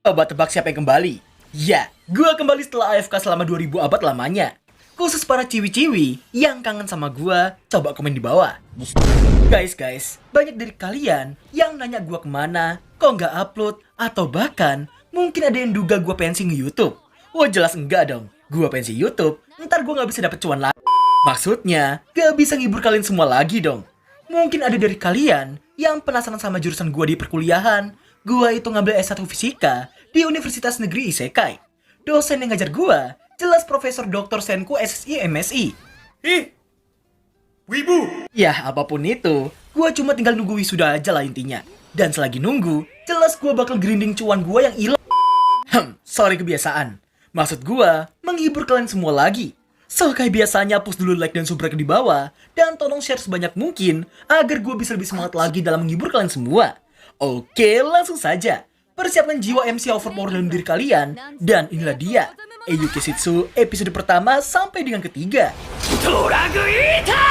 Coba tebak siapa yang kembali? Ya, gua kembali setelah AFK selama 2000 abad lamanya. Khusus para ciwi-ciwi yang kangen sama gua, coba komen di bawah. Guys, banyak dari kalian yang nanya gua kemana, kok nggak upload, atau bahkan mungkin ada yang duga gua pensi nge-YouTube. Wah jelas enggak dong, gua pensi YouTube, ntar gua nggak bisa dapet cuan lagi. Maksudnya, gak bisa ngibur kalian semua lagi dong. Mungkin ada dari kalian yang penasaran sama jurusan gua di perkuliahan. Gua itu ngambil S1 Fisika di Universitas Negeri Isekai. Dosen yang ngajar gua jelas Profesor Dr. Senku SSI MSI. Ih, wibu. Ya, apapun itu, gua cuma tinggal nunggu wisuda aja lah intinya. Dan selagi nunggu, jelas gua bakal grinding cuan gua yang hilang. Sorry kebiasaan. Maksud gua, menghibur kalian semua lagi. So, kayak biasanya push dulu like dan subscribe di bawah. Dan tolong share sebanyak mungkin agar gua bisa lebih semangat lagi dalam menghibur kalian semua. Oke, langsung saja. Persiapkan jiwa MC overpower dalam diri kalian. Dan inilah dia, Eiyuki Shitsu episode pertama sampai dengan ketiga. Toraguita!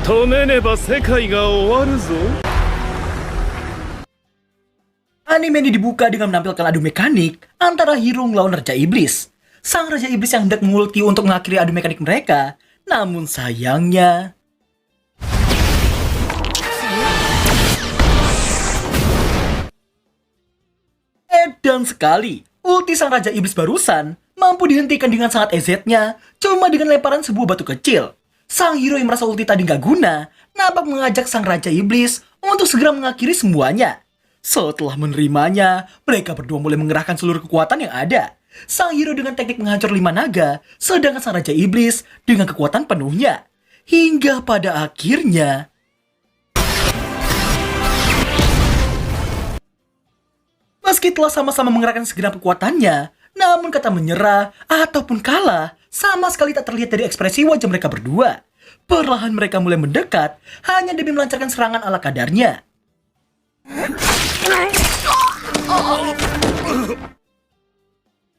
止めねば世界が終わるぞ。 Anime ini dibuka dengan menampilkan adu mekanik antara Hiro melawan Raja Iblis. Sang Raja Iblis yang hendak mengulti untuk mengakhiri adu mekanik mereka. Namun sayangnya... Dan sekali, ulti sang Raja Iblis barusan mampu dihentikan dengan sangat EZ-nya cuma dengan lemparan sebuah batu kecil. Sang hero yang merasa ulti tadi gak guna, nampak mengajak sang Raja Iblis untuk segera mengakhiri semuanya. Setelah menerimanya, mereka berdua mulai mengerahkan seluruh kekuatan yang ada. Sang hero dengan teknik menghancur 5 naga, sedangkan sang Raja Iblis dengan kekuatan penuhnya. Hingga pada akhirnya... Meski telah sama-sama mengerahkan segenap kekuatannya, namun kata menyerah ataupun kalah sama sekali tak terlihat dari ekspresi wajah mereka berdua. Perlahan mereka mulai mendekat hanya demi melancarkan serangan ala kadarnya.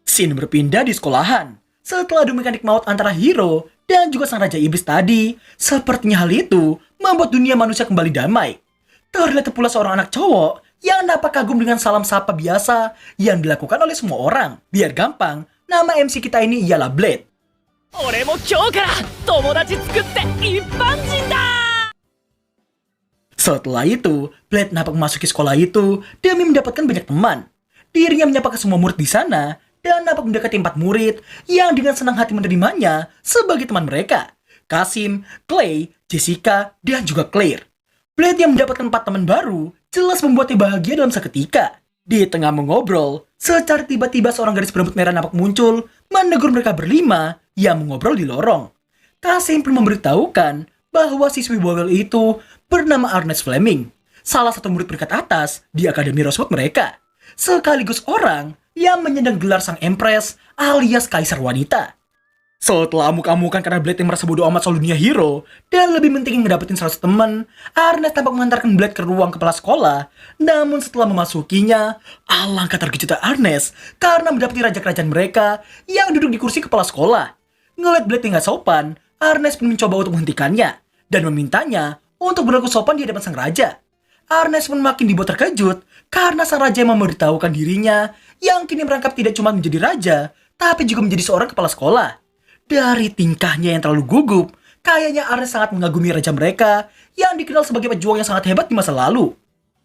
Scene berpindah di sekolahan. Setelah adu mekanik maut antara Hiro dan juga sang Raja Iblis tadi, sepertinya hal itu membuat dunia manusia kembali damai. Terlihat pula seorang anak cowok yang dapat kagum dengan salam sapa biasa yang dilakukan oleh semua orang. Biar gampang, nama MC kita ini ialah Blade. Setelah itu, Blade nampak memasuki sekolah itu demi mendapatkan banyak teman. Dirinya menyapa ke semua murid di sana dan nampak mendekati 4 murid yang dengan senang hati menerimanya sebagai teman mereka. Kasim, Clay, Jessica, dan juga Claire. Blade yang mendapatkan 4 teman baru jelas membuatnya bahagia dalam seketika. Di tengah mengobrol, secara tiba-tiba seorang gadis berambut merah nampak muncul, menegur mereka berlima yang mengobrol di lorong. Kasim pun memberitahukan bahwa siswi bawel itu bernama Ernest Fleming, salah satu murid peringkat atas di Akademi Rosewood mereka, sekaligus orang yang menyandang gelar sang Empress alias Kaisar Wanita. Setelah amuk-amukan karena Blade yang merasa bodoh amat soal dunia hero dan lebih penting ngedapetin 100 teman, Ernest tampak mengantarkan Blade ke ruang kepala sekolah. Namun setelah memasukinya, alangkah terkejutnya Ernest karena mendapati raja kerajaan mereka yang duduk di kursi kepala sekolah. Ngeliat Blade yang gak sopan, Ernest pun mencoba untuk menghentikannya dan memintanya untuk berlaku sopan di hadapan sang raja. Ernest pun makin dibuat terkejut karena sang raja memberitahukan dirinya yang kini merangkap tidak cuma menjadi raja, tapi juga menjadi seorang kepala sekolah. Dari tingkahnya yang terlalu gugup, kayaknya Ernest sangat mengagumi raja mereka yang dikenal sebagai pejuang yang sangat hebat di masa lalu.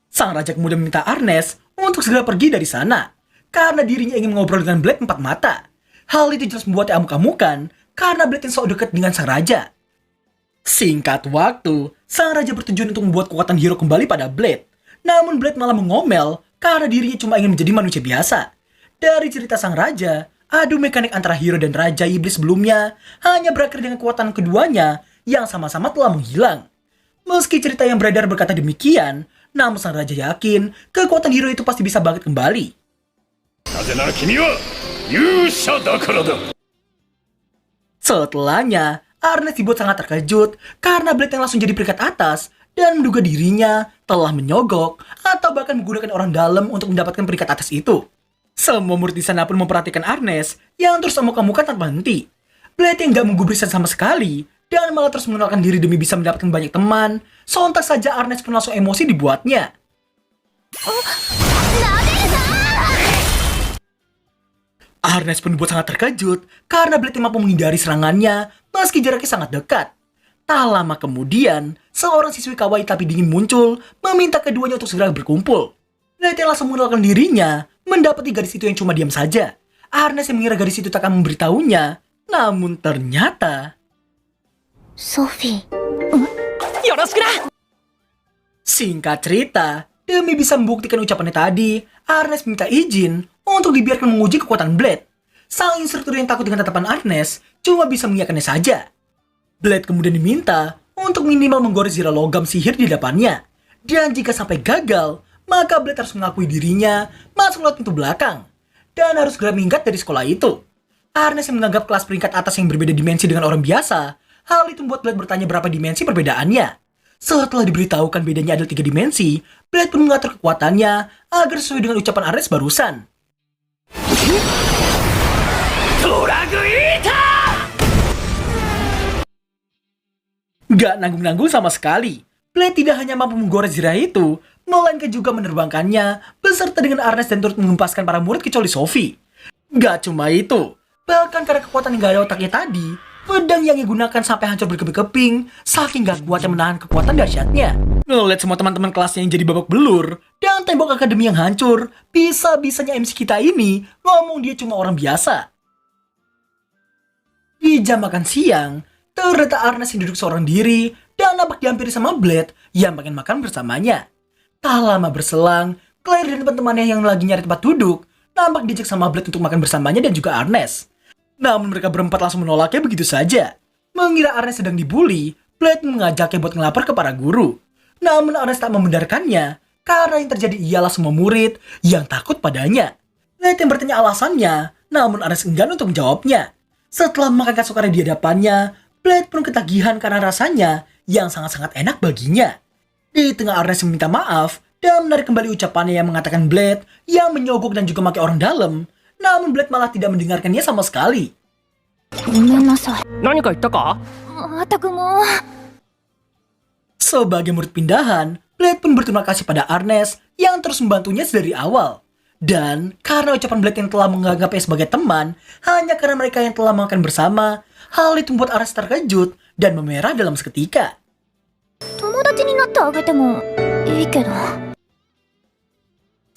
Sang raja kemudian meminta Ernest untuk segera pergi dari sana karena dirinya ingin mengobrol dengan Blade 4 mata. Hal itu jelas membuatnya amuk-amukan karena Blade yang sok dekat dengan sang raja. Singkat waktu, sang raja bertujuan untuk membuat kekuatan hero kembali pada Blade. Namun Blade malah mengomel karena dirinya cuma ingin menjadi manusia biasa. Dari cerita sang raja, adu mekanik antara Hiro dan Raja Iblis sebelumnya hanya berakhir dengan kekuatan keduanya yang sama-sama telah menghilang. Meski cerita yang beredar berkata demikian, namun sang raja yakin kekuatan Hiro itu pasti bisa bangkit kembali. Setelahnya, Ernest dibuat sangat terkejut karena Blade yang langsung jadi peringkat atas dan menduga dirinya telah menyogok atau bahkan menggunakan orang dalam untuk mendapatkan peringkat atas itu. Semua murid di sana pun memperhatikan Ernest yang terus amuk-amukan tanpa henti. Blade yang gak menggubriskan sama sekali dan malah terus mengenalkan diri demi bisa mendapatkan banyak teman. Sontak saja Ernest pun langsung emosi dibuatnya. Ernest pun dibuat sangat terkejut karena Blade mampu menghindari serangannya meski jaraknya sangat dekat. Tak lama kemudian, seorang siswi kawaii tapi dingin muncul meminta keduanya untuk segera berkumpul. Blade yang langsung mengenalkan dirinya mendapati gadis itu yang cuma diam saja. Ernest yang mengira gadis itu tak akan memberitahunya, namun ternyata... Sophie. Singkat cerita, demi bisa membuktikan ucapannya tadi, Ernest minta izin untuk dibiarkan menguji kekuatan Blade. Sang instruktur yang takut dengan tatapan Ernest cuma bisa mengiyakannya saja. Blade kemudian diminta untuk minimal menggores zira logam sihir di depannya. Dan jika sampai gagal, maka Blade harus mengakui dirinya masuk lewat pintu belakang. Dan harus segera minggat dari sekolah itu. Ernest yang menganggap kelas peringkat atas yang berbeda dimensi dengan orang biasa, hal itu membuat Blade bertanya berapa dimensi perbedaannya. Setelah diberitahukan bedanya ada 3 dimensi, Blade pun mengatur kekuatannya agar sesuai dengan ucapan Ernest barusan. Gak nanggung-nanggung sama sekali. Blade tidak hanya mampu menggores zira itu, melainkan juga menerbangkannya beserta dengan Ernest dan turut mengempaskan para murid kecuali Sophie. Gak cuma itu, bahkan karena kekuatan yang gak ada otaknya tadi, pedang yang digunakan sampai hancur berkeping-keping, saking gak kuatnya menahan kekuatan dahsyatnya. Ngeliat semua teman-teman kelasnya yang jadi babak belur, dan tembok akademi yang hancur, bisa-bisanya MC kita ini ngomong dia cuma orang biasa. Di jam makan siang, ternyata Ernest yang duduk seorang diri dan nampak dihampiri sama Blade yang pengen makan bersamanya. Tak lama berselang, Claire dan teman-temannya yang lagi nyari tempat duduk nampak diajak sama Blade untuk makan bersamanya dan juga Ernest. Namun mereka berempat langsung menolaknya begitu saja. Mengira Ernest sedang dibully, Blade mengajaknya buat ngelapor ke para guru. Namun Ernest tak membenarkannya karena yang terjadi ialah semua murid yang takut padanya. Blade yang bertanya alasannya, namun Ernest enggan untuk menjawabnya. Setelah makan kasukarnya di hadapannya, Blade pun ketagihan karena rasanya yang sangat-sangat enak baginya. Di tengah Ernest meminta maaf dan menarik kembali ucapannya yang mengatakan Blade yang menyogok dan juga maki orang dalam, namun Blade malah tidak mendengarkannya sama sekali. Sebagai murid pindahan, Blade pun berterima kasih pada Ernest yang terus membantunya dari awal. Dan karena ucapan Blade yang telah menganggapnya sebagai teman hanya karena mereka yang telah makan bersama, hal itu membuat Ernest terkejut dan memerah dalam seketika.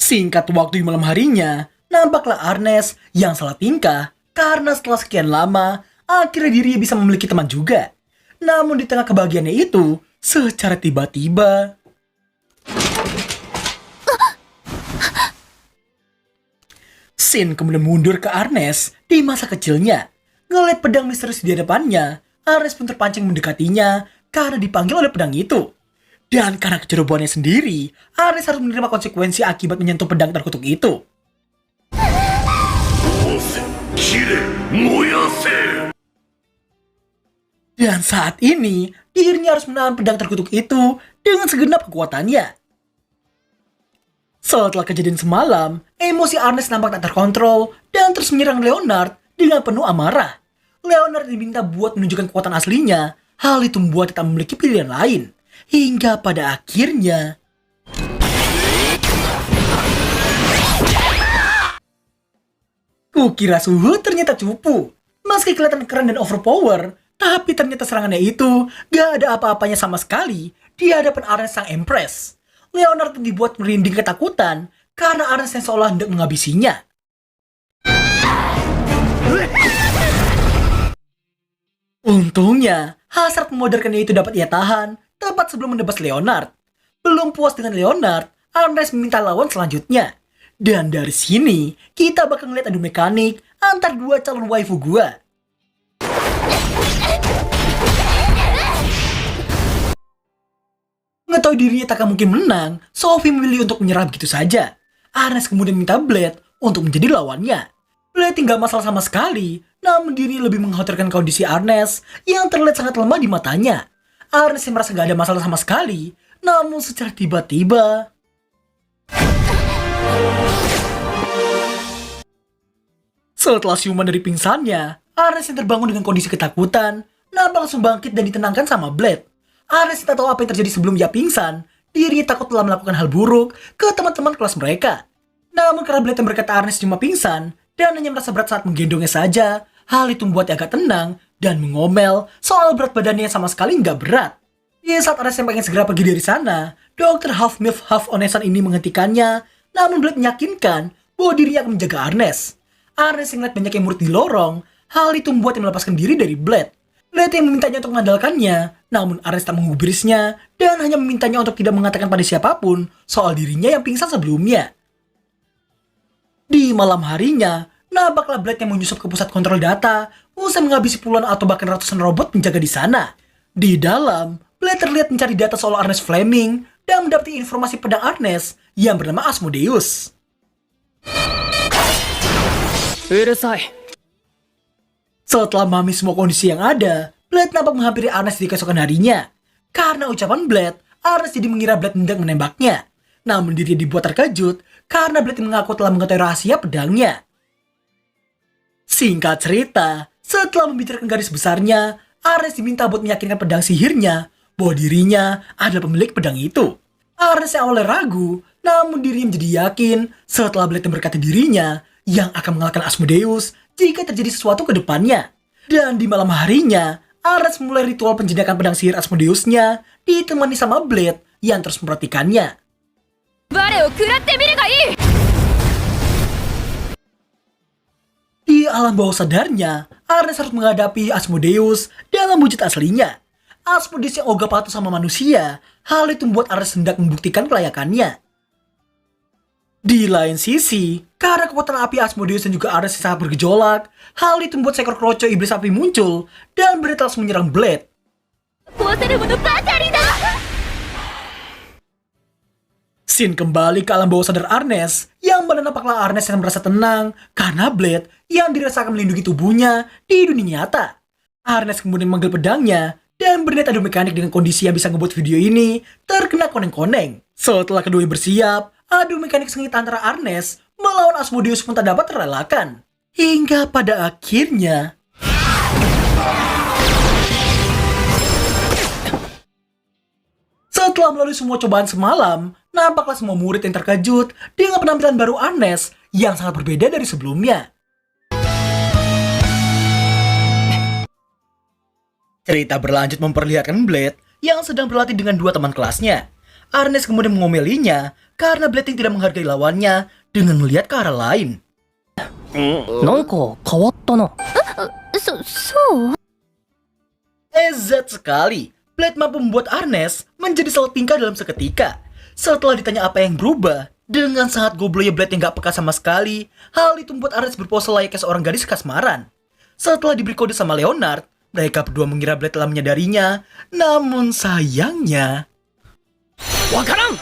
Singkat waktu di malam harinya, nampaklah Ernest yang salah tingkah karena setelah sekian lama, akhirnya dirinya bisa memiliki teman juga. Namun di tengah kebahagiaannya itu, secara tiba-tiba... Sin kemudian mundur ke Ernest di masa kecilnya. Ngeliat pedang misterius di hadapannya, Ernest pun terpancing mendekatinya karena dipanggil oleh pedang itu. Dan karena kecerobohannya sendiri, Ernest harus menerima konsekuensi akibat menyentuh pedang terkutuk itu. Dan saat ini, dirinya harus menahan pedang terkutuk itu dengan segenap kekuatannya. Setelah kejadian semalam, emosi Ernest nampak tak terkontrol dan terus menyerang Leonard dengan penuh amarah. Leonard diminta buat menunjukkan kekuatan aslinya, hal itu membuat tak memiliki pilihan lain. Hingga pada akhirnya... Kukira suhu ternyata cupu. Meski kelihatan keren dan overpower, tapi ternyata serangannya itu gak ada apa-apanya sama sekali di hadapan Ernest sang Empress. Leonard dibuat merinding ketakutan karena Ernest yang seolah hendak menghabisinya. Untungnya, hasrat memodarkannya itu dapat ia tahan tepat sebelum menebas Leonard. Belum puas dengan Leonard, Ernest meminta lawan selanjutnya. Dan dari sini, kita bakal ngeliat adu mekanik antar dua calon waifu gua. Mengetahui dirinya tak akan mungkin menang, Sophie memilih untuk menyerah begitu saja. Ernest kemudian minta Blade untuk menjadi lawannya. Blade tinggal masalah sama sekali, namun diri lebih mengkhawatirkan kondisi Ernest yang terlihat sangat lemah di matanya. Ernest yang merasa gak ada masalah sama sekali, namun secara tiba-tiba... Setelah siuman dari pingsannya, Ernest yang terbangun dengan kondisi ketakutan, nampak langsung bangkit dan ditenangkan sama Blade. Ernest tak tahu apa yang terjadi sebelum ia pingsan, dirinya takut telah melakukan hal buruk ke teman-teman kelas mereka. Namun karena Blade yang berkata Ernest cuma pingsan dan hanya merasa berat saat menggendongnya saja, hal itu membuatnya agak tenang dan mengomel soal berat badannya yang sama sekali nggak berat. Di saat Ernest yang pengen segera pergi dari sana, Dr. Half Milf Half Onesan ini menghentikannya, namun Blade meyakinkan bahwa dirinya akan menjaga Ernest. Ernest yang melihat banyak yang murid di lorong, hal itu membuatnya melepaskan diri dari Blade. Blade yang memintanya untuk mengandalkannya, namun Ernest tak menggubrisnya dan hanya memintanya untuk tidak mengatakan pada siapapun soal dirinya yang pingsan sebelumnya. Di malam harinya, nampaklah Blade yang menyusup ke pusat kontrol data, usai menghabisi puluhan atau bahkan ratusan robot penjaga di sana. Di dalam, Blade terlihat mencari data soal Ernest Fleming dan mendapati informasi pedang Ernest yang bernama Asmodeus. Setelah memahami semua kondisi yang ada, Blade nampak menghampiri Ernest di keesokan harinya. Karena ucapan Blade, Ernest jadi mengira Blade hendak menembaknya. Namun dirinya dibuat terkejut karena Blade mengaku telah mengetahui rahasia pedangnya. Singkat cerita, setelah membicarakan garis besarnya, Ernest diminta buat meyakinkan pedang sihirnya bahwa dirinya adalah pemilik pedang itu. Ernest yang awalnya ragu, namun dirinya menjadi yakin setelah Blade berkata dirinya yang akan mengalahkan Asmodeus jika terjadi sesuatu ke depannya. Dan di malam harinya, Ernest memulai ritual penjinakan pedang sihir Asmodeusnya ditemani sama Blade yang terus memperhatikannya. Di alam bawah sadarnya, Ernest harus menghadapi Asmodeus dalam wujud aslinya. Asmodeus yang ogah patuh sama manusia, hal itu membuat Ernest hendak membuktikan kelayakannya. Di lain sisi, karena kekuatan api Asmodeus dan juga Ernest sangat bergejolak, hal itu membuat seekor kroco iblis api muncul dan beretas menyerang Blade. Scene kembali ke alam bawah sadar Ernest, yang mana nampaklah Ernest yang merasa tenang karena Blade yang dirasakan melindungi tubuhnya di dunia nyata. Ernest kemudian memanggil pedangnya dan berniat adu mekanik dengan kondisi yang bisa ngebuat video ini terkena koneng-koneng. Setelah keduanya bersiap, adu mekanik sengit antara Ernest melawan Asmodeus pun tak dapat terelakkan. Hingga pada akhirnya... Setelah melalui semua cobaan semalam, nampaklah semua murid yang terkejut dengan penampilan baru Ernest yang sangat berbeda dari sebelumnya. Cerita berlanjut memperlihatkan Blade yang sedang berlatih dengan dua teman kelasnya. Ernest kemudian mengomelinya karena Blade yang tidak menghargai lawannya dengan melihat ke arah lain. Ezat sekali, Blade mampu membuat Ernest menjadi salah tingkah dalam seketika. Setelah ditanya apa yang berubah, dengan sangat gobloknya Blade yang gak peka sama sekali, hal itu membuat Ernest berpose layaknya seorang gadis kasmaran. Setelah diberi kode sama Leonard, mereka berdua mengira Blade telah menyadarinya, namun sayangnya... Wakaran!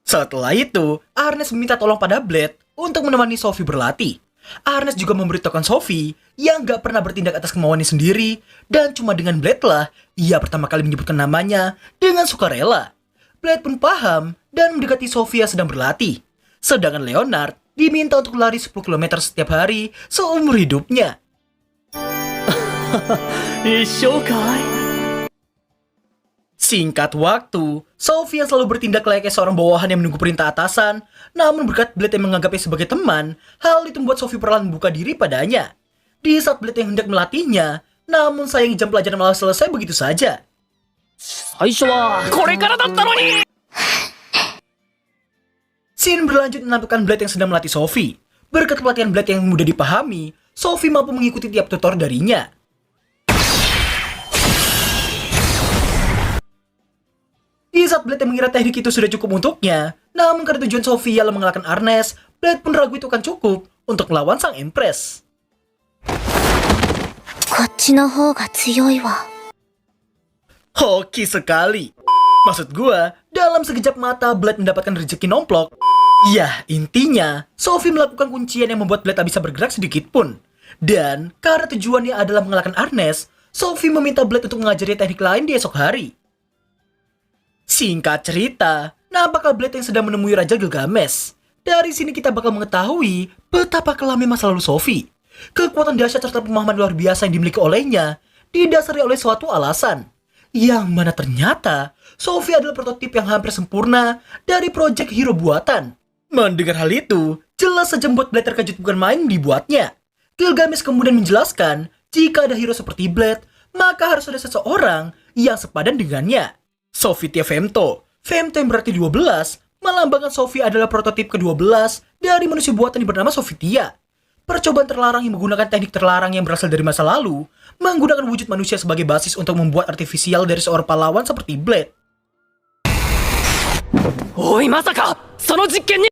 Setelah itu, Ernest meminta tolong pada Blade untuk menemani Sophie berlatih. Ernest juga memberitahukan Sophie yang gak pernah bertindak atas kemauannya sendiri, dan cuma dengan Blade lah ia pertama kali menyebutkan namanya dengan sukarela. Blade pun paham dan mendekati Sophie yang sedang berlatih. Sedangkan Leonard diminta untuk lari 10 km setiap hari seumur hidupnya. Singkat waktu, Sophie yang selalu bertindak layaknya seorang bawahan yang menunggu perintah atasan, namun berkat Blade yang menganggapnya sebagai teman, hal itu membuat Sophie perlahan membuka diri padanya. Di saat Blade yang hendak melatihnya, namun sayang jam pelajaran malah selesai begitu saja. Scene berlanjut menampilkan Blade yang sedang melatih Sophie. Berkat pelatihan Blade yang mudah dipahami, Sophie mampu mengikuti tiap tutor darinya. Di saat Blade yang mengira teknik itu sudah cukup untuknya, namun karena tujuan Sophie ialah mengalahkan Ernest, Blade pun ragu itu akan cukup untuk melawan sang Empress. Hoki sekali. Maksud gua, dalam sekejap mata Blade mendapatkan rezeki nomplok. Ya, intinya, Sophie melakukan kuncian yang membuat Blade tak bisa bergerak sedikit pun. Dan, karena tujuannya adalah mengalahkan Ernest, Sophie meminta Blade untuk mengajari teknik lain di esok hari. Singkat cerita, nampaklah Blade yang sedang menemui Raja Gilgamesh. Dari sini kita bakal mengetahui betapa kelamnya masa lalu Sophie. Kekuatan dahsyat serta pemahaman luar biasa yang dimiliki olehnya, didasari oleh suatu alasan. Yang mana ternyata Sophie adalah prototip yang hampir sempurna dari Project Hero buatan. Mendengar hal itu, jelas saja membuat Blade terkejut bukan main dibuatnya. Gilgamesh kemudian menjelaskan, jika ada hero seperti Blade, maka harus ada seseorang yang sepadan dengannya. Sophie Tia Femto. Femto yang berarti 12, melambangkan Sophie adalah prototip ke-12 dari manusia buatan yang bernama Sophie Tia. Percobaan terlarang yang menggunakan teknik terlarang yang berasal dari masa lalu, menggunakan wujud manusia sebagai basis untuk membuat artifisial dari seorang pahlawan seperti Blade. Oi, masaka! Sono jikken ni...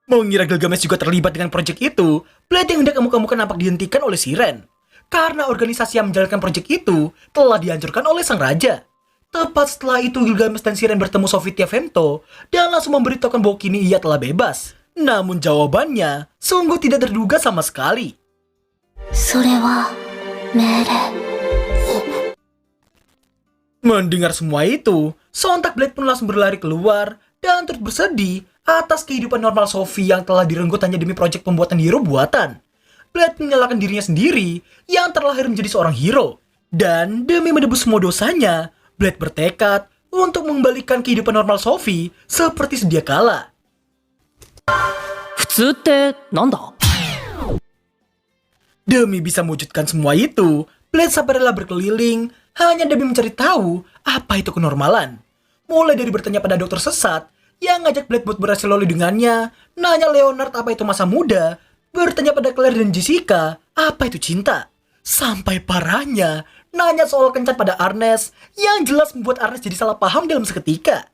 Mengira Gilgamesh juga terlibat dengan proyek itu, Blade yang hendak kamu-kamukan nampak dihentikan oleh Siren. Karena organisasi yang menjalankan proyek itu telah dihancurkan oleh sang raja. Tepat setelah itu Gilgamesh dan Siren bertemu Sophie Tia Femto dan langsung memberitahukan bahwa kini ia telah bebas. Namun jawabannya sungguh tidak terduga sama sekali. それは命令。 Mendengar semua itu, sontak Blade pun langsung berlari keluar dan terus bersedih atas kehidupan normal Sophie yang telah direnggut hanya demi proyek pembuatan hero buatan. Blade menyalahkan dirinya sendiri yang terlahir menjadi seorang hero. Dan demi menebus semua dosanya, Blade bertekad untuk mengembalikan kehidupan normal Sophie seperti sedia kala. 普通ってなんだ？ Demi bisa mewujudkan semua itu, Blade sampai rela berkeliling hanya demi mencari tahu apa itu kenormalan. Mulai dari bertanya pada dokter sesat yang ngajak Blade buat berhasil loli dengannya, nanya Leonard apa itu masa muda, bertanya pada Claire dan Jessica apa itu cinta. Sampai parahnya nanya soal kencan pada Arnes yang jelas membuat Arnes jadi salah paham dalam seketika.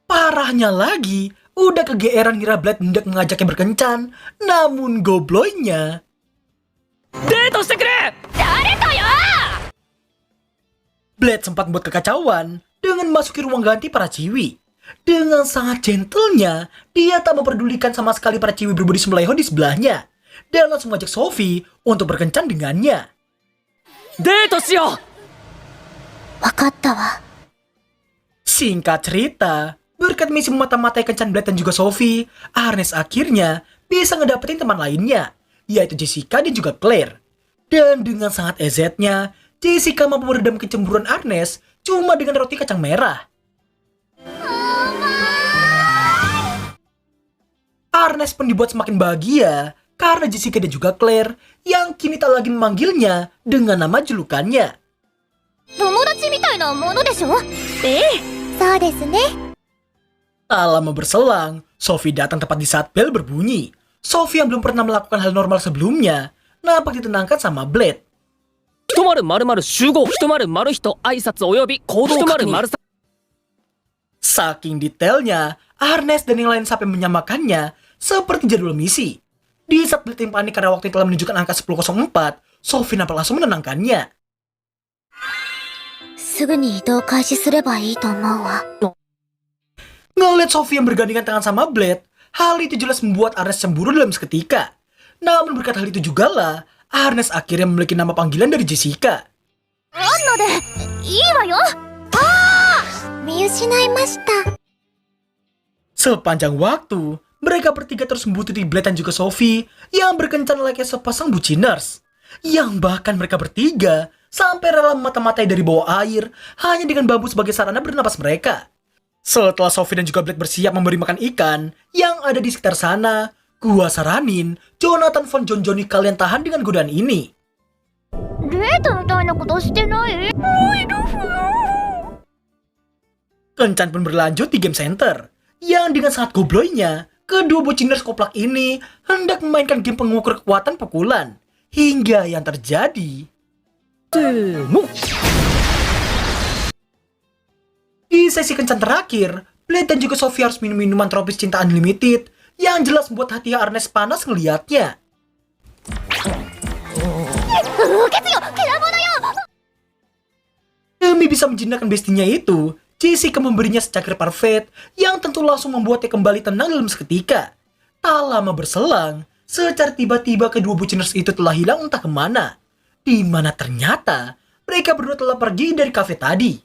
Parahnya lagi, udah kegeeran ngira Blade hendak mengajaknya berkencan, namun gobloynya デートしてくれ！ Blade sempat membuat kekacauan dengan memasuki ruang ganti para ciwi. Dengan sangat gentlenya, dia tak memperdulikan sama sekali para ciwi berbudi sembelih di sebelahnya dan langsung mengajak Sophie untuk berkencan dengannya. デートしよう！ わかったわ。 Singkat cerita, berkat misi memata-matai kencan Blade dan juga Sophie, Arnes akhirnya bisa ngedapetin teman lainnya, yaitu Jessica dan juga Claire. Dan dengan sangat ezetnya, Jessica mampu meredam kecemburuan Arnes cuma dengan roti kacang merah. Arnes pun dibuat semakin bahagia karena Jessica dan juga Claire yang kini tak lagi memanggilnya dengan nama julukannya. 友達みたいなものでしょ？ええ、そうですね。 Tak lama berselang, Sophie datang tepat di saat bel berbunyi. Sophie yang belum pernah melakukan hal normal sebelumnya, nampak ditenangkan sama Blade. ひとまるまるまる集合。ひとまるまるひと挨拶および行動確認。Saking detailnya, Arnes dan yang lain sampai menyamakannya seperti jadwal misi. Di saat Blade yang panik karena waktu telah menunjukkan angka 10.04, Sophie nampak langsung menenangkannya. すぐに移動開始すればいいと思うわ。 Ngeliat Sophie yang bergandengan tangan sama Blade, hal itu jelas membuat Arnes cemburu dalam seketika. Namun berkat hal itu juga lah, Arnes akhirnya memiliki nama panggilan dari Jessica. アンナでいいわよ。ああ、見失いました。 Sepanjang waktu, mereka bertiga terus membutuhkan Blade dan juga Sophie yang berkencan layaknya sepasang buciners. Yang bahkan mereka bertiga sampai rela memata-matai dari bawah air hanya dengan bambu sebagai sarana bernapas mereka. Setelah Sophie dan juga Blade bersiap memberi makan ikan yang ada di sekitar sana, gua saranin Jonathan von John Johnny kalian tahan dengan godaan ini. デートみたいなことしてない？ Kencan pun berlanjut di game center, yang dengan sangat gobloynya, kedua buciners koplak ini hendak memainkan game pengukur kekuatan pukulan. Hingga yang terjadi... Di sesi kencan terakhir, Blade dan juga Sophie harus minum minuman tropis cinta unlimited yang jelas membuat hati Arnes panas ngeliatnya. Demi bisa menjinakkan bestinya itu, Jessica memberinya secangkir parfait yang tentu langsung membuatnya kembali tenang dalam seketika. Tak lama berselang, secara tiba-tiba kedua buciners itu telah hilang entah kemana. Di mana ternyata mereka berdua telah pergi dari kafe tadi.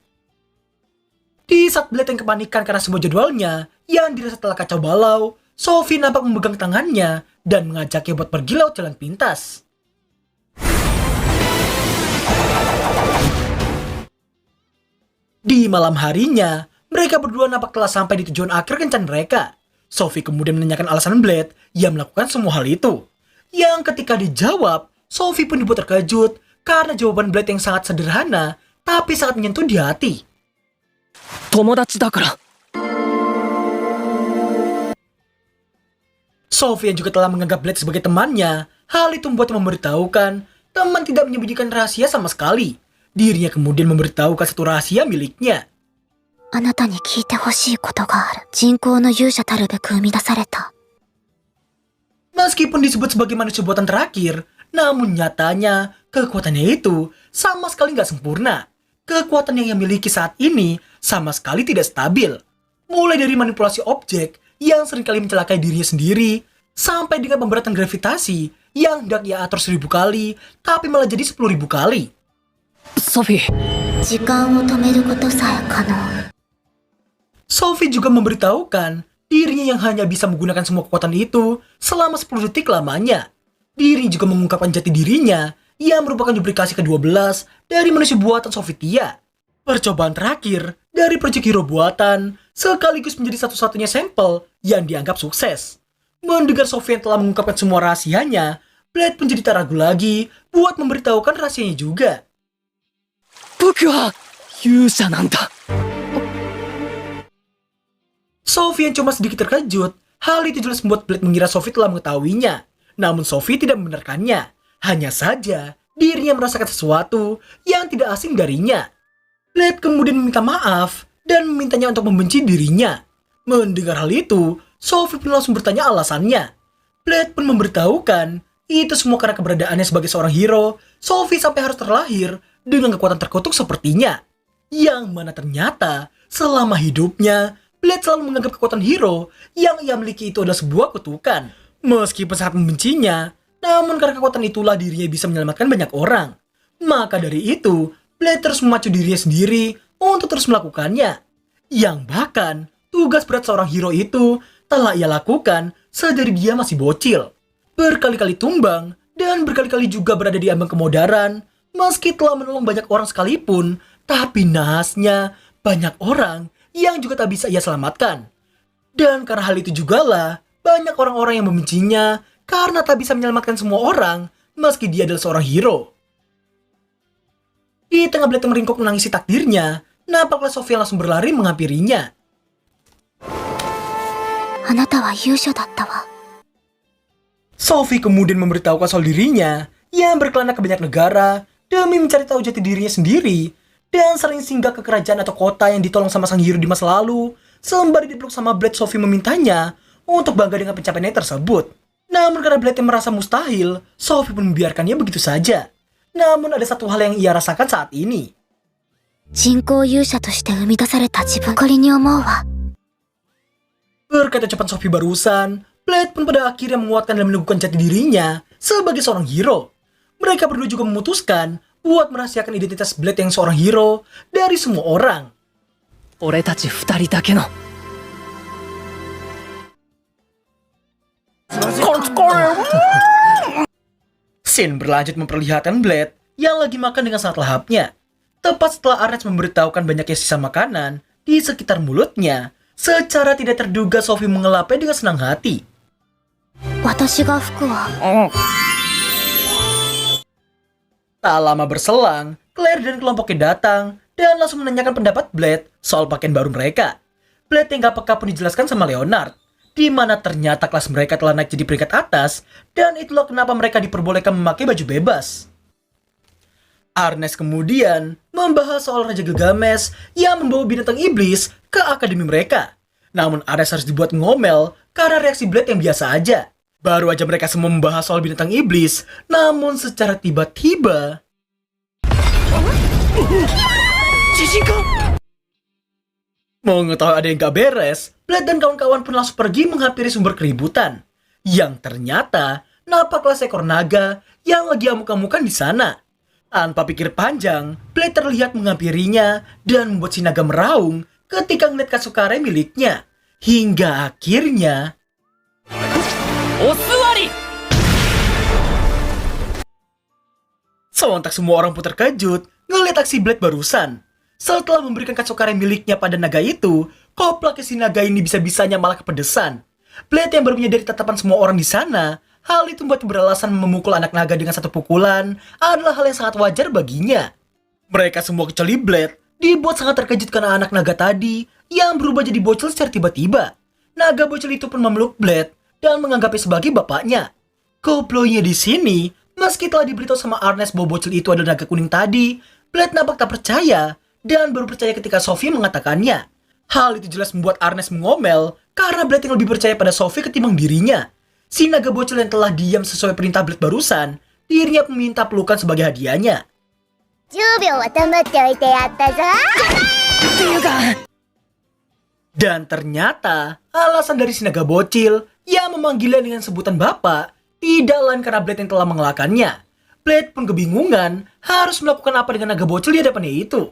Di saat Blade yang kepanikan karena semua jadwalnya yang dirasa telah kacau balau, Sophie nampak memegang tangannya dan mengajaknya buat pergi lewat jalan pintas. Di malam harinya, mereka berdua nampak telah sampai di tujuan akhir kencan mereka. Sophie kemudian menanyakan alasan Blade yang melakukan semua hal itu. Yang ketika dijawab, Sophie pun dibuat terkejut karena jawaban Blade yang sangat sederhana tapi sangat menyentuh di hati. 友達だから。 Sophie yang juga telah menganggap Blade sebagai temannya, hal itu membuatnya memberitahukan teman tidak menyembunyikan rahasia sama sekali. Dirinya kemudian memberitahukan satu rahasia miliknya. あなたに聞いてほしいことがある。人工の勇者たるべく生み出された。 Meskipun disebut sebagai manusia buatan terakhir, namun nyatanya kekuatannya itu sama sekali nggak sempurna. Kekuatan yang ia miliki saat ini sama sekali tidak stabil. Mulai dari manipulasi objek yang seringkali mencelakai dirinya sendiri, sampai dengan pemberatan gravitasi yang hendak ia atur 1000 kali, tapi malah jadi 10.000 kali. ソフィー。時間を止めることさえ可能。 Sophie juga memberitahukan dirinya yang hanya bisa menggunakan semua kekuatan itu selama 10 detik lamanya. Dirinya juga mengungkapkan jati dirinya yang merupakan duplikasi ke-12 dari manusia buatan Sophitia. Percobaan terakhir dari proyek hero buatan sekaligus menjadi satu-satunya sampel yang dianggap sukses. Mendengar Sophie yang telah mengungkapkan semua rahasianya, Blade pun jadi tak ragu lagi buat memberitahukan rahasianya juga. 僕は勇者なんだ。 Sophie yang cuma sedikit terkejut, hal itu jelas membuat Blade mengira Sophie telah mengetahuinya. Namun Sophie tidak membenarkannya. Hanya saja, dirinya merasakan sesuatu yang tidak asing darinya. Blade kemudian meminta maaf dan memintanya untuk membenci dirinya. Mendengar hal itu, Sophie pun langsung bertanya alasannya. Blade pun memberitahukan, itu semua karena keberadaannya sebagai seorang hero, Sophie sampai harus terlahir dengan kekuatan terkutuk sepertinya. Yang mana ternyata, selama hidupnya, Blade selalu menganggap kekuatan hero yang ia miliki itu adalah sebuah kutukan. Meskipun sangat membencinya, namun karena kekuatan itulah dirinya bisa menyelamatkan banyak orang. Maka dari itu, Blade terus memacu dirinya sendiri untuk terus melakukannya. Yang bahkan, tugas berat seorang hero itu telah ia lakukan sejak dia masih bocil. Berkali-kali tumbang dan berkali-kali juga berada di ambang kemodaran. Meski telah menolong banyak orang sekalipun, tapi nahasnya banyak orang yang juga tak bisa ia selamatkan. Dan karena hal itu jugalah, banyak orang-orang yang membencinya karena tak bisa menyelamatkan semua orang meski dia adalah seorang hero. Di tengah Blade meringkuk menangisi takdirnya, nampaklah Sophie langsung berlari menghampirinya. あなたは勇者だったわ。 Sophie kemudian memberitahukan soal dirinya yang berkelana ke banyak negara demi mencari tahu jati dirinya sendiri dan sering singgah ke kerajaan atau kota yang ditolong sama sang hero di masa lalu. Sembari dipeluk sama Blade, Sophie memintanya untuk bangga dengan pencapaiannya tersebut. Namun karena Blade yang merasa mustahil, Sophie pun membiarkannya begitu saja. Namun ada satu hal yang ia rasakan saat ini. 人工勇者として生み出された自分、誇りに思うわ。 Berkat ucapan Sophie barusan, Blade pun pada akhirnya menguatkan dan meneguhkan jati dirinya sebagai seorang hero. Mereka berdua juga memutuskan buat merahasiakan identitas Blade yang seorang hero dari semua orang. 俺たち二人だけの。 Scene berlanjut memperlihatkan Blade yang lagi makan dengan sangat lahapnya. Tepat setelah Arnes memberitahukan banyaknya sisa makanan di sekitar mulutnya, secara tidak terduga Sophie mengelapnya dengan senang hati. 私が服は。 Tak lama berselang, Claire dan kelompoknya datang dan langsung menanyakan pendapat Blade soal pakaian baru mereka. Blade yang gak peka pun dijelaskan sama Leonard, di mana ternyata kelas mereka telah naik jadi peringkat atas dan itulah kenapa mereka diperbolehkan memakai baju bebas. Arnes kemudian membahas soal Raja Gilgamesh yang membawa binatang iblis ke akademi mereka. Namun Arnes harus dibuat ngomel karena reaksi Blade yang biasa aja. Baru aja mereka semua membahas soal binatang iblis, namun secara tiba-tiba... Mengetahui ada yang gak beres, Blade dan kawan-kawan pun langsung pergi menghampiri sumber keributan. Yang ternyata nampaklah seekor naga yang lagi amuk-amukan di sana. Tanpa pikir panjang, Blade terlihat menghampirinya dan membuat si naga meraung ketika ngeliat Kasukare miliknya. Hingga akhirnya... お座り。 Sontak semua orang pun terkejut ngeliat aksi Blade barusan. Setelah memberikan Katsukare miliknya pada naga itu, koplaknya si naga ini bisa-bisanya malah kepedesan. Blade yang baru menyadari tatapan semua orang di sana, hal itu membuat beralasan memukul anak naga dengan satu pukulan adalah hal yang sangat wajar baginya. Mereka semua kecuali Blade dibuat sangat terkejut karena anak naga tadi yang berubah jadi bocil secara tiba-tiba. Naga bocil itu pun memeluk Blade dan menganggapnya sebagai bapaknya. Koplonya di sini, meski telah diberitahu sama Arnes bahwa bocil itu adalah naga kuning tadi, Blade nampak tak percaya dan baru percaya ketika Sophie mengatakannya. Hal itu jelas membuat Arnes mengomel karena Blade yang lebih percaya pada Sophie ketimbang dirinya. Si naga bocil yang telah diam sesuai perintah Blade barusan, dirinya pun meminta pelukan sebagai hadiahnya. 10秒は黙っておいてやったぞ。 Dan ternyata, alasan dari si naga bocil yang memanggilnya dengan sebutan bapak tidak lain karena Blade yang telah mengelakkannya. Blade pun kebingungan harus melakukan apa dengan naga bocil di hadapannya itu.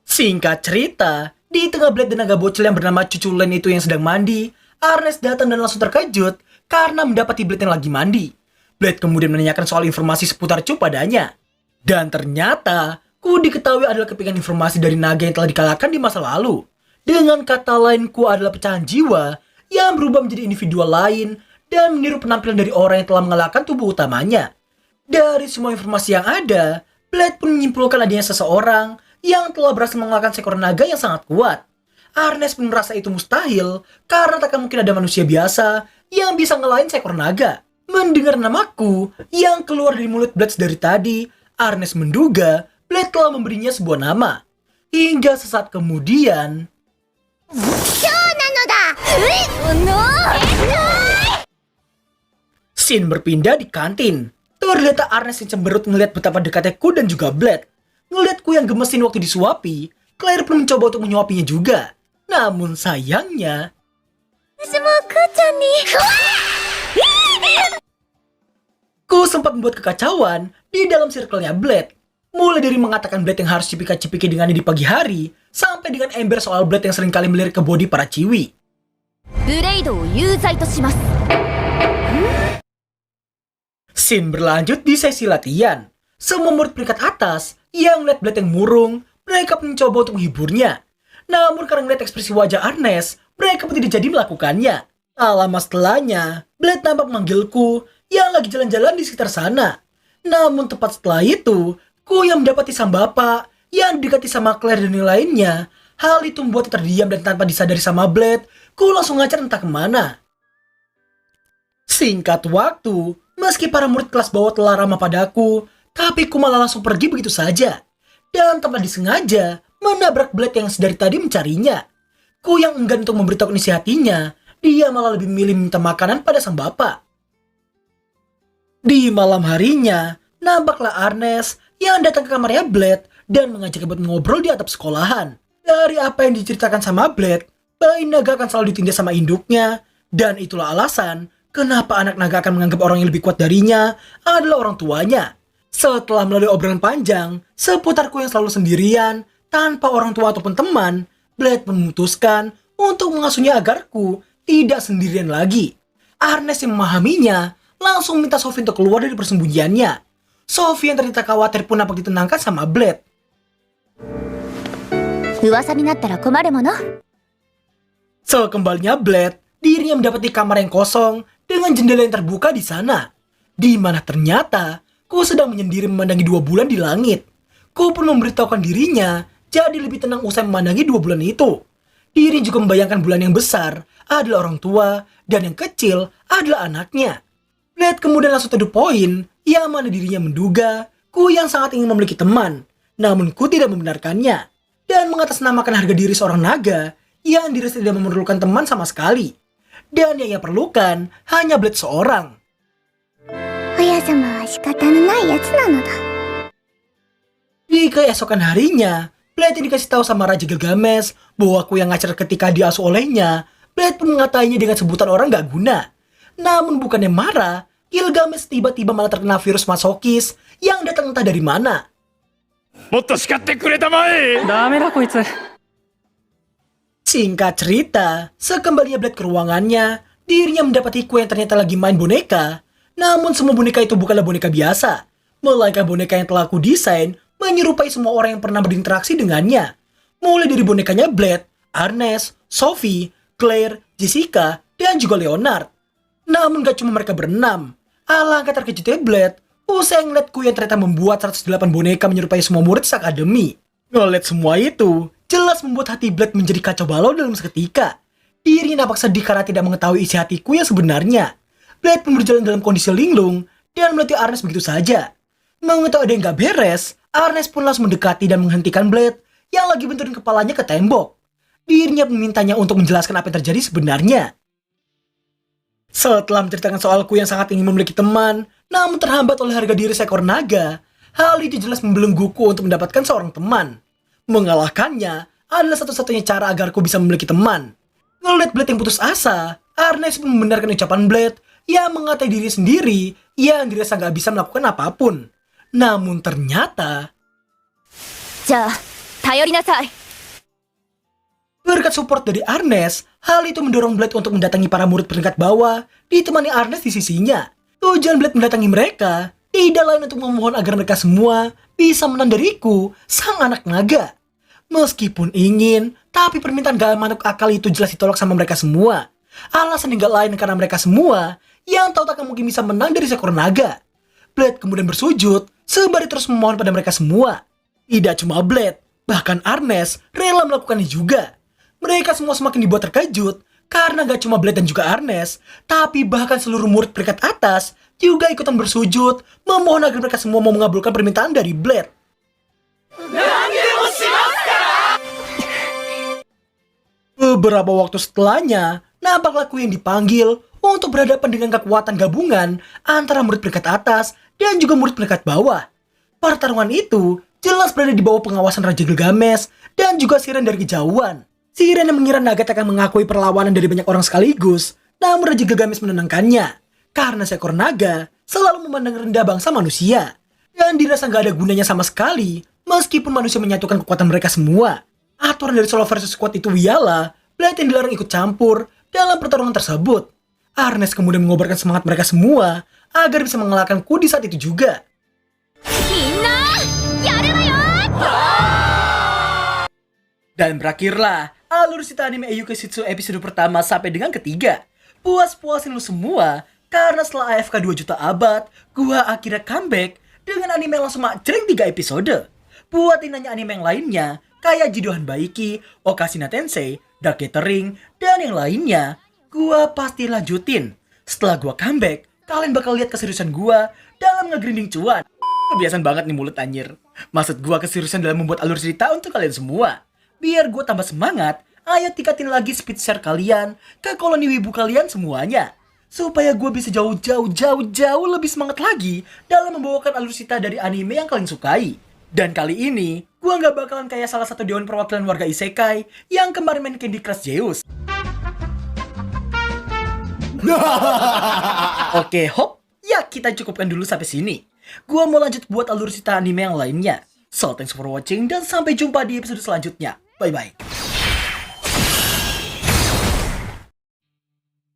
Singkat cerita, di tengah Blade dan naga bocil yang bernama Cuculen itu yang sedang mandi, Arnes datang dan langsung terkejut karena mendapati Blade yang lagi mandi. Blade kemudian menanyakan soal informasi seputar Cu padanya. Dan ternyata, Ku diketahui adalah kepingan informasi dari naga yang telah dikalahkan di masa lalu. Dengan kata lain, Ku adalah pecahan jiwa yang berubah menjadi individual lain dan meniru penampilan dari orang yang telah mengalahkan tubuh utamanya. Dari semua informasi yang ada, Blade pun menyimpulkan adanya seseorang yang telah berhasil mengalahkan seekor naga yang sangat kuat. Arnes pun merasa itu mustahil karena takkan mungkin ada manusia biasa yang bisa ngelain seekor naga. Mendengar namaku yang keluar dari mulut Blade dari tadi, Arnes menduga Blade telah memberinya sebuah nama. Hingga sesaat kemudian, scene berpindah di kantin. Terlihat Arnes yang cemberut ngeliat betapa dekatnya Ku dan juga Blade. Ngeliat Ku yang gemesin waktu disuapi, Claire pun mencoba untuk menyuapinya juga. Namun sayangnya, Ku sempat membuat kekacauan di dalam circle-nya Blade. Mulai dari mengatakan Blade yang harus cipika-cipiki dengannya di pagi hari, sampai dengan ember soal Blade yang seringkali melirik ke body para ciwi. Scene berlanjut di sesi latihan. Semua murid peringkat atas yang melihat Blade yang murung, mereka pun mencoba untuk menghiburnya. Namun karena melihat ekspresi wajah Arnes, mereka pun tidak jadi melakukannya. Tak lama setelahnya, Blade nampak memanggilku yang lagi jalan-jalan di sekitar sana. Namun tepat setelah itu, Ku yang mendapati sang bapak yang didekati sama Claire dan yang lainnya. Hal itu membuat terdiam dan tanpa disadari sama Blade, Ku langsung ngajar entah kemana. Singkat waktu, meski para murid kelas bawah telah ramah padaku, tapi Ku malah langsung pergi begitu saja. Dan tanpa disengaja, menabrak Blade yang sedari tadi mencarinya. Ku yang enggan untuk memberitahu isi hatinya, dia malah lebih memilih minta makanan pada sang bapak. Di malam harinya, nampaklah Arnes yang datang ke kamarnya Blade dan mengajak buat ngobrol di atap sekolahan. Dari apa yang diceritakan sama Blade, bayi naga akan selalu ditindas sama induknya, dan itulah alasan kenapa anak naga akan menganggap orang yang lebih kuat darinya adalah orang tuanya. Setelah melalui obrolan panjang seputar Ku yang selalu sendirian, tanpa orang tua ataupun teman, Blade memutuskan untuk mengasuhnya agar Ku tidak sendirian lagi. Arnes yang memahaminya langsung minta Sophie untuk keluar dari persembunyiannya. Sophie yang ternyata khawatir pun nampak ditenangkan sama Blade. Sekembalinya Blade, dirinya mendapati kamar yang kosong dengan jendela yang terbuka di sana. Di mana ternyata Ku sedang menyendiri memandangi 2 bulan di langit. Ku pun memberitahukan dirinya jadi lebih tenang usai memandangi 2 bulan itu. Diri juga membayangkan bulan yang besar adalah orang tua dan yang kecil adalah anaknya. Blade kemudian langsung to the point, yang mana dirinya menduga Ku yang sangat ingin memiliki teman. Namun Ku tidak membenarkannya dan mengatasnamakan harga diri seorang naga yang dirasa tidak memerlukan teman sama sekali. Dan yang ia perlukan hanya Blade seorang. Di keesokan harinya, Blade yang dikasih tahu sama Raja Gilgamesh bahwa Ku yang ngacar ketika diasuh olehnya. Blade pun mengatainya dengan sebutan orang gak guna. Namun bukannya marah, Gilgamesh tiba-tiba malah terkena virus masokis yang datang entah dari mana. もっと叱ってくれたまえ。 Singkat cerita, sekembalinya Blade ke ruangannya, dirinya mendapati Ku yang ternyata lagi main boneka. Namun semua boneka itu bukanlah boneka biasa, melainkan boneka yang telah Ku desain menyerupai semua orang yang pernah berinteraksi dengannya. Mulai dari bonekanya Blade, Ernest, Sophie, Claire, Jessica, dan juga Leonard. Namun gak cuma mereka berenam. Alangkah terkejutnya Blade usai ngeliatku yang ternyata membuat 108 boneka menyerupai semua murid seakademi. Ngeliat semua itu, jelas membuat hati Blade menjadi kacau balau dalam seketika. Dirinya nampak sedih karena tidak mengetahui isi hatiku yang sebenarnya. Blade pun berjalan dalam kondisi linglung dan melihat Ernest begitu saja. Mengetahui ada yang gak beres, Ernest pun langsung mendekati dan menghentikan Blade yang lagi benturin kepalanya ke tembok. Dirinya memintanya untuk menjelaskan apa yang terjadi sebenarnya. Setelah menceritakan soalku yang sangat ingin memiliki teman, namun terhambat oleh harga diri seekor naga, hal itu jelas membelengguku untuk mendapatkan seorang teman. Mengalahkannya adalah satu-satunya cara agar aku bisa memiliki teman. Ngeliat Blade yang putus asa, Ernest pun membenarkan ucapan Blade yang mengatai diri sendiri yang dirasa gak bisa melakukan apapun. Namun ternyata... じゃあ頼りなさい。 Berkat support dari Ernest, hal itu mendorong Blade untuk mendatangi para murid peringkat bawah, ditemani Ernest di sisinya. Tujuan Blade mendatangi mereka tidak lain untuk memohon agar mereka semua bisa menang dariku, sang anak naga. Meskipun ingin, tapi permintaan gak masuk akal itu jelas ditolak sama mereka semua. Alasan yang gak lain karena mereka semua yang tahu takkan mungkin bisa menang dari seekor naga. Blade kemudian bersujud, sembari terus memohon pada mereka semua. Tidak cuma Blade, bahkan Ernest rela melakukannya juga. Mereka semua semakin dibuat terkejut karena gak cuma Blade dan juga Ernest, tapi bahkan seluruh murid peringkat atas juga ikutan bersujud memohon agar mereka semua mau mengabulkan permintaan dari Blade. Beberapa waktu setelahnya, nampaklah aku yang dipanggil untuk berhadapan dengan kekuatan gabungan antara murid peringkat atas dan juga murid peringkat bawah. Pertarungan itu jelas berada di bawah pengawasan Raja Gilgamesh dan juga Siren dari kejauhan. Siren yang mengira naga akan mengakui perlawanan dari banyak orang sekaligus, namun Raja Gilgamesh menenangkannya. Karena seekor naga selalu memandang rendah bangsa manusia. Dan dirasa gak ada gunanya sama sekali, meskipun manusia menyatukan kekuatan mereka semua. Aturan dari Solo versus Squad itu ialah Blade yang dilarang ikut campur dalam pertarungan tersebut. Ernest kemudian mengobarkan semangat mereka semua agar bisa mengalahkanku di saat itu juga. みんなやるわよ。 Dan berakhirlah alur cerita anime Eiyuka Shitsu episode pertama sampai dengan ketiga. Puas-puasin lu semua, karena setelah AFK 2 juta abad, gua akhirnya comeback dengan anime yang langsung majreng 3 episode. Buatin nanya anime yang lainnya, kayak Jidohan Baiki, Okashina Tensei, Dark Gathering, dan yang lainnya, gua pasti lanjutin. Setelah gua comeback, kalian bakal lihat keseriusan gua dalam ngegrinding cuan. Kebiasaan banget nih mulut anjir. Maksud gua keseriusan dalam membuat alur cerita untuk kalian semua. Biar gue tambah semangat, ayo tingkatin lagi speed share kalian ke koloni wibu kalian semuanya. Supaya gue bisa jauh lebih semangat lagi dalam membawakan alur cerita dari anime yang kalian sukai. Dan kali ini, gue gak bakalan kayak salah satu dewan perwakilan warga isekai yang kemarin main Candy Crush Zeus. Oke, hop. Ya, kita cukupkan dulu sampai sini. Gue mau lanjut buat alur cerita anime yang lainnya. So, thanks for watching dan sampai jumpa di episode selanjutnya. Bye-bye.